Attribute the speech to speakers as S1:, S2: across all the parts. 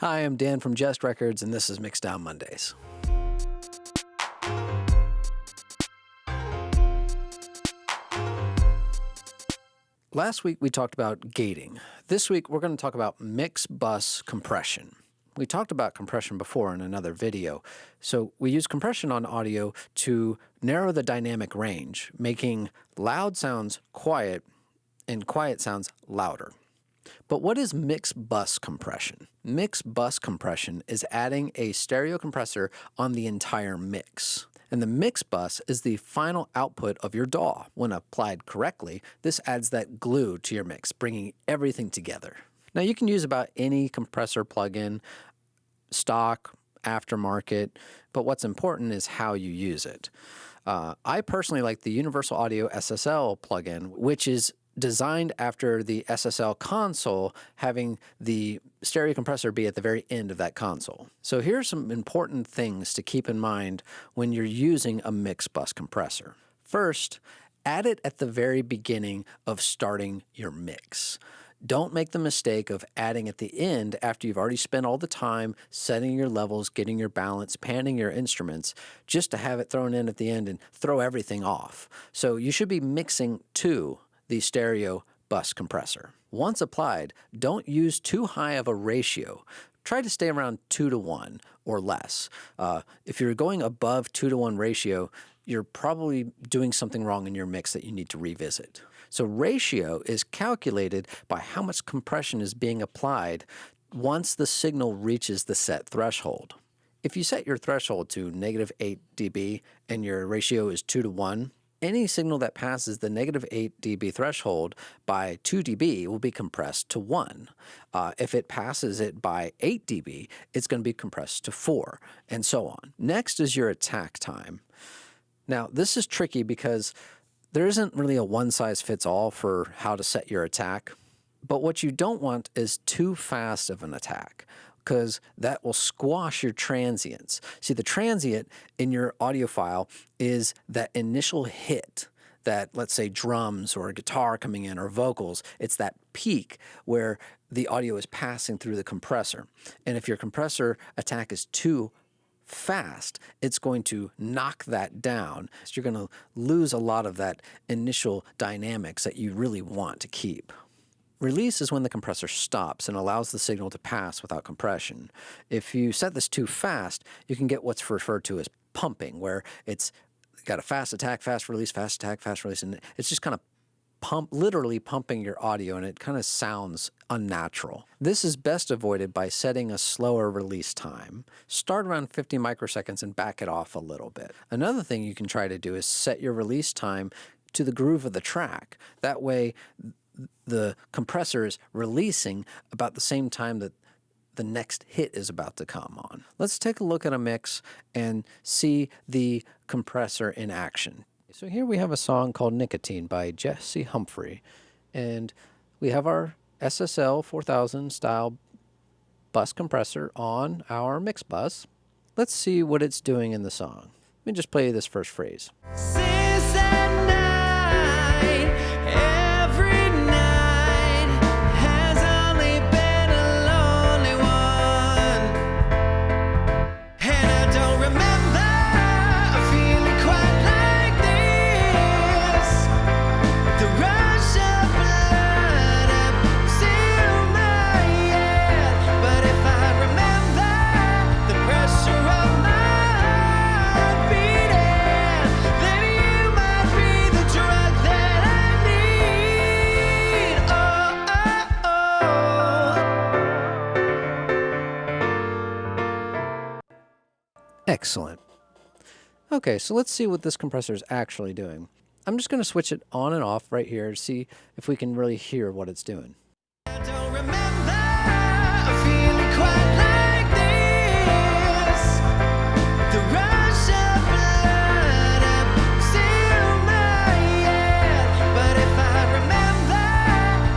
S1: Hi, I'm Dan from Just Records, and this is Mixdown Mondays. Last week we talked about gating. This week we're going to talk about mix bus compression. We talked about compression before in another video. So we use compression on audio to narrow the dynamic range, making loud sounds quiet and quiet sounds louder. But what is mix bus compression? Mix bus compression is adding a stereo compressor on the entire mix. And the mix bus is the final output of your DAW. When applied correctly, this adds that glue to your mix, bringing everything together. Now you can use about any compressor plugin, stock, aftermarket, but what's important is how you use it. I personally like the Universal Audio SSL plugin, which is designed after the SSL console, having the stereo compressor be at the very end of that console. So here are some important things to keep in mind when you're using a mix bus compressor. First, add it at the very beginning of starting your mix. Don't make the mistake of adding at the end after you've already spent all the time setting your levels, getting your balance, panning your instruments, just to have it thrown in at the end and throw everything off. So you should be mixing to the stereo bus compressor. Once applied, don't use too high of a ratio. Try to stay around 2:1 or less. If you're going above 2:1 ratio, you're probably doing something wrong in your mix that you need to revisit. So ratio is calculated by how much compression is being applied once the signal reaches the set threshold. If you set your threshold to -8 dB and your ratio is 2:1, any signal that passes the -8 dB threshold by 2 dB will be compressed to 1. If it passes it by 8 dB, it's going to be compressed to 4, and so on. Next is your attack time. Now, this is tricky because there isn't really a one-size-fits-all for how to set your attack, but what you don't want is too fast of an attack, because that will squash your transients. See, the transient in your audio file is that initial hit, that, let's say, drums or a guitar coming in or vocals. It's that peak where the audio is passing through the compressor. And if your compressor attack is too fast, it's going to knock that down. So you're going to lose a lot of that initial dynamics that you really want to keep. Release is when the compressor stops and allows the signal to pass without compression. If you set this too fast, you can get what's referred to as pumping, where it's got a fast attack, fast release, fast attack, fast release, and it's just kind of literally pumping your audio, and it kind of sounds unnatural. This is best avoided by setting a slower release time. Start around 50 microseconds and back it off a little bit. Another thing you can try to do is set your release time to the groove of the track. That way, the compressor is releasing about the same time that the next hit is about to come on. Let's take a look at a mix and see the compressor in action. So here we have a song called Nicotine by Humphry, and we have our SSL 4000 style bus compressor on our mix bus. Let's see what it's doing in the song. Let me just play this first phrase.
S2: Since that night, every night has only been a lonely one, and I don't remember feeling quite like this. The rush of blood up to my head, but if I remember the pressure of my heart beating, then you might be the drug that I need.
S1: Excellent. Okay, so let's see what this compressor is actually doing. I'm just going to switch it on and off right here to see if we can really hear what it's doing.
S2: I don't remember feeling quite like this. The rush of blood up to my head, but if I remember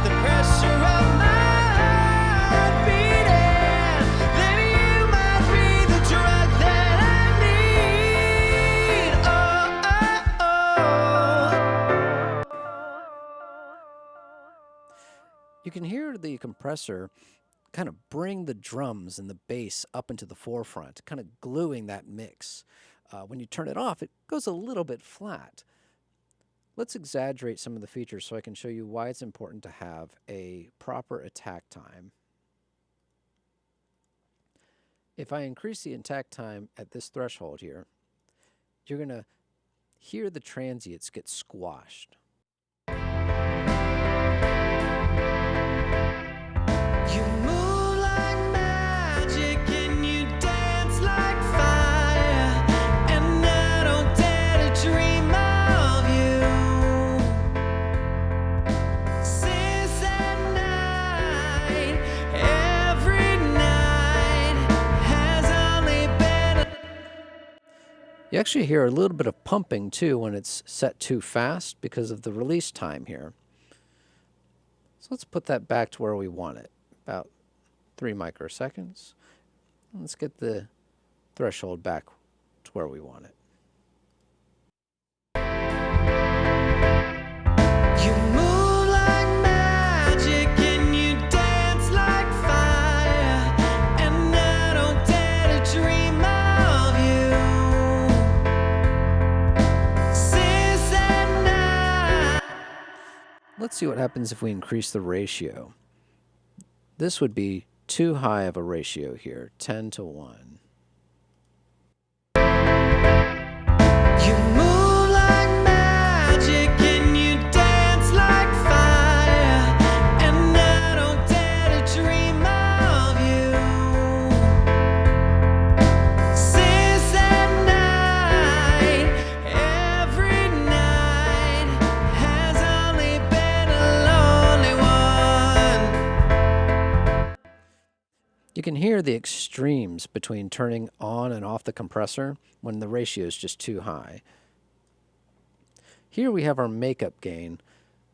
S2: the pressure of my heart beating, then you might be the drug that I need.
S1: You can hear the compressor kind of bring the drums and the bass up into the forefront, kind of gluing that mix. When you turn it off, it goes a little bit flat. Let's exaggerate some of the features so I can show you why it's important to have a proper attack time. If I increase the attack time at this threshold here, you're going to hear the transients get squashed.
S2: You move like magic and you dance like fire, and I don't dare to dream of you. Since that night, every night has only been
S1: You actually hear a little bit of pumping too when it's set too fast because of the release time here. So let's put that back to where we want it, about 3 microseconds. Let's get the threshold back to where we want it.
S2: You move like magic and you dance like fire, and I don't dare to dream of you. Since that night.
S1: Let's see what happens if we increase the ratio. This would be too high of a ratio here, 10:1.
S2: You move like magic and you dance like fire, and I don't dare to dream of you. Since that night, every night has only been a lonely one.
S1: You can hear the extremes between turning on and off the compressor when the ratio is just too high. Here we have our makeup gain.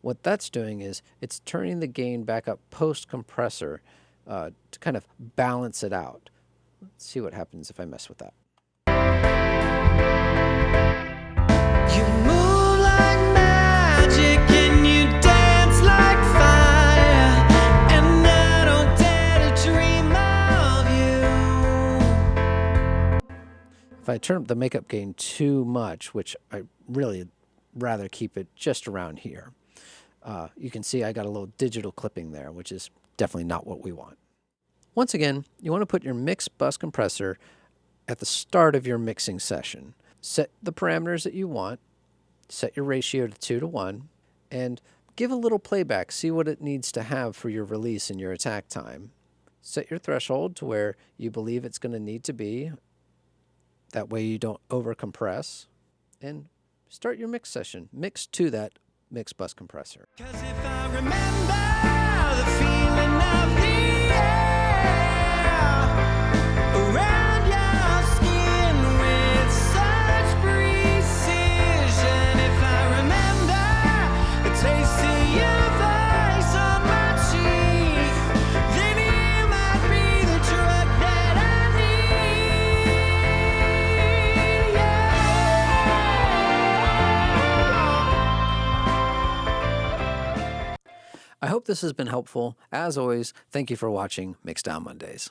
S1: What that's doing is it's turning the gain back up post-compressor to kind of balance it out. Let's see what happens if I mess with that.
S2: You move like magic and you dance like fire, and I don't dare to dream of you.
S1: If I turn up the makeup gain too much, which I really rather keep it just around here, you can see I got a little digital clipping there, which is definitely not what we want. Once again, you want to put your mix bus compressor at the start of your mixing session. Set the parameters that you want, set your ratio to 2:1, and give a little playback. See what it needs to have for your release and your attack time. Set your threshold to where you believe it's going to need to be. That way you don't overcompress. And start your mix session. Mix to that mix bus compressor.
S2: 'Cause if I remember the feeling of the air around your skin with such precision, if I remember the taste of your voice on my cheek, then you might be the drug that I need.
S1: I hope this has been helpful. As always, thank you for watching Mixdown Mondays.